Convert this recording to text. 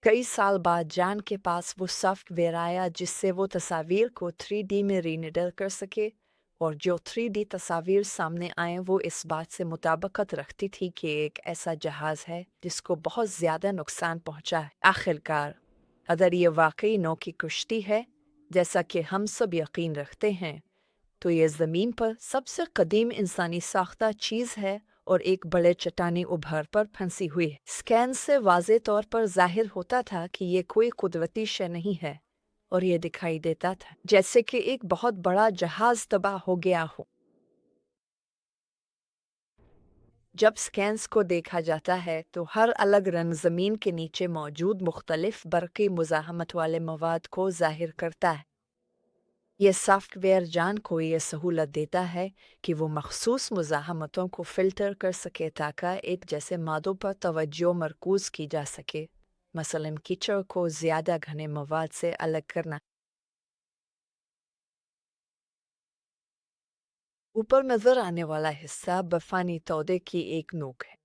कई साल बाद जॉन के पास वो सॉफ्टवेयर आया जिससे वो तस्वीर को 3D में रीनिडर कर सके, और जो 3D तस्वीर सामने आए वो इस बात से मुताबिकत रखती थी कि एक ऐसा जहाज़ है जिसको बहुत ज़्यादा नुकसान पहुंचा है। आखिरकार, अगर ये वाकई नौ की कुश्ती है, जैसा कि हम सब यकीन रखते हैं, तो ये ज़मीन पर सबसे कदीम इंसानी साख्ता चीज़ है और एक बड़े चट्टानी उभार पर फंसी हुई है। स्कैन से वाज़े तौर पर ज़ाहिर होता था कि ये कोई कुदरती शय नहीं है, और ये दिखाई देता था जैसे कि एक बहुत बड़ा जहाज़ तबाह हो गया हो। जब स्कैन्स को देखा जाता है तो हर अलग रंग ज़मीन के नीचे मौजूद मुख्तलिफ बरक़ी मुज़ाहमत वाले मवाद को ज़ाहिर करता है। ये सॉफ्टवेयर जान को ये सहूलत देता है कि वो मखसूस मुज़ाहमतों को फ़िल्टर कर सके ताकि एक जैसे मादों पर तवज्जो मरकूज़ की जा सके, मसलन कीचड़ को ज़्यादा घने मवाद से अलग करना। ऊपर नज़र आने वाला हिस्सा बर्फ़ानी तौदे की एक नोक है।